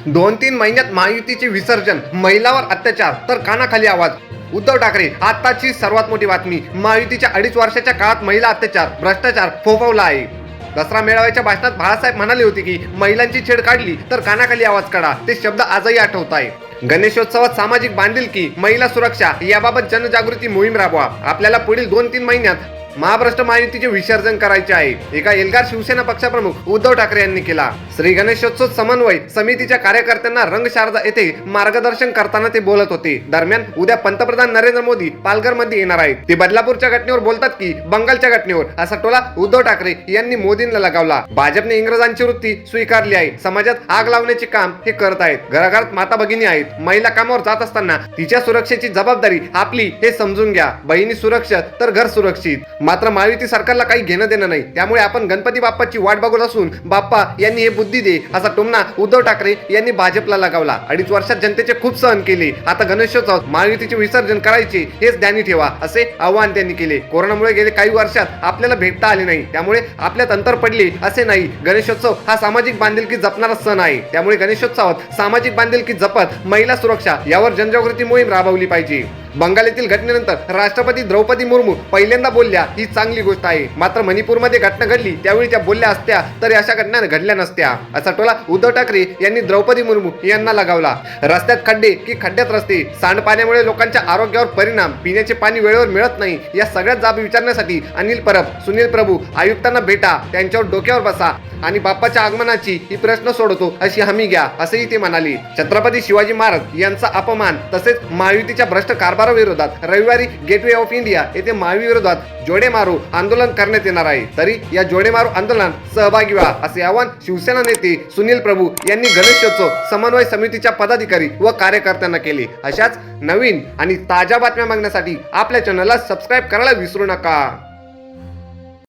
2-3 महिन्यात महायुतीचे विसर्जन, महिलावर अत्याचार तर कानाखाली आवाज. उद्धव ठाकरे आताची सर्वात मोठी बातमी. महायुतीच्या 2.5 वर्षाच्या काळात महिला अत्याचार, भ्रष्टाचार फोफवला आहे. दसरा मेळाव्याच्या भाषणात बाळासाहेब म्हणाले होते की महिलांची छेड काढली तर कानाखाली आवाज काढा. ते शब्द आजही आठवत आहे. गणेशोत्सवात सामाजिक बांधिलकी, महिला सुरक्षा याबाबत जनजागृती मोहीम राबवा. आपल्याला पुढील 2-3 महिन्यात महाराष्ट्र महायुतीचे विसर्जन करायचे आहे. एका एल्गार शिवसेना पक्षप्रमुख उद्धव ठाकरे यांनी केला. श्री गणेशोत्सव समन्वय समितीच्या कार्यकर्त्यांना रंगशारदा येथे मार्गदर्शन करताना ते बोलत होते. दरम्यान उद्या पंतप्रधान नरेंद्र मोदी पालघरमध्ये येणार आहेत. ते बदलापूरच्या घटनेवर बोलतात की बंगालच्या घटनेवर, असा टोला उद्धव ठाकरे यांनी मोदींना लगावला. भाजपने इंग्रजांची वृत्ती स्वीकारली आहे. समाजात आग लावण्याचे काम हे करत आहेत. घराघरात माता भगिनी आहेत. महिला कामावर जात असताना तिच्या सुरक्षेची जबाबदारी आपली हे समजून घ्या. बहिणी सुरक्षित तर घर सुरक्षित. मात्र महायुती सरकारला काही घेणं देणं नाही. त्यामुळे आपण गणपती बाप्पाची वाट बघत असून बाप्पा यांनी हे बुद्धी दे, असा टोमणा उद्धव ठाकरे यांनी भाजपला लगावला. 2.5 वर्षात जनतेचे खूप सहन केले. आता गणेशोत्सवात महायुतीचे विसर्जन करायचे हेच ध्यानी ठेवा, असे आवाहन त्यांनी केले. कोरोनामुळे गेले काही वर्षात आपल्याला भेटता आले नाही, त्यामुळे आपल्यात अंतर पडले असे नाही. गणेशोत्सव हा सामाजिक बांधिलकी जपणारा सण आहे. त्यामुळे गणेशोत्सवात सामाजिक बांधिलकी जपत महिला सुरक्षा यावर जनजागृती मोहीम राबवली पाहिजे. बंगाल येथील घटनेनंतर राष्ट्रपती द्रौपदी मुर्मू पहिल्यांदा बोलल्या, ही चांगली गोष्ट आहे. मात्र मणिपूरमध्ये घटना घडली त्यावेळी त्या बोलल्या असत्या तर अशा घटना घडल्या नसत्या, असा टोला उद्धव ठाकरे यांनी द्रौपदी मुर्मू यांना लगावला. रस्त्यात खड्डे की खड्ड्यात रस्ते, सांडपाण्यामुळे लोकांच्या आरोग्यावर परिणाम, पिण्याचे पाणी वेळेवर मिळत नाही, या सगळ्यात जाब विचारण्यासाठी अनिल परब, सुनील प्रभू आयुक्तांना भेटा, त्यांच्यावर डोक्यावर बसा आणि बाप्पाच्या आगमनाची ही प्रश्न सोडवतो अशी हमी घ्या, असेही ते म्हणाले. छत्रपती शिवाजी महाराज यांचा अपमान तसेच महायुतीच्या भ्रष्ट कारभाराविरोधात रविवारी गेटवे ऑफ इंडिया येथे महाविरोधात जोडे मारो आंदोलन करण्यात येणार आहे. तरी या जोडे मारो आंदोलनात सहभागी व्हा, असे आवाहन शिवसेना नेते सुनील प्रभू यांनी गणेशोत्सव समन्वय समितीच्या पदाधिकारी व कार्यकर्त्यांना केले. अशाच नवीन आणि ताज्या बातम्या मागण्यासाठी आपल्या चॅनलला सबस्क्राईब करायला विसरू नका.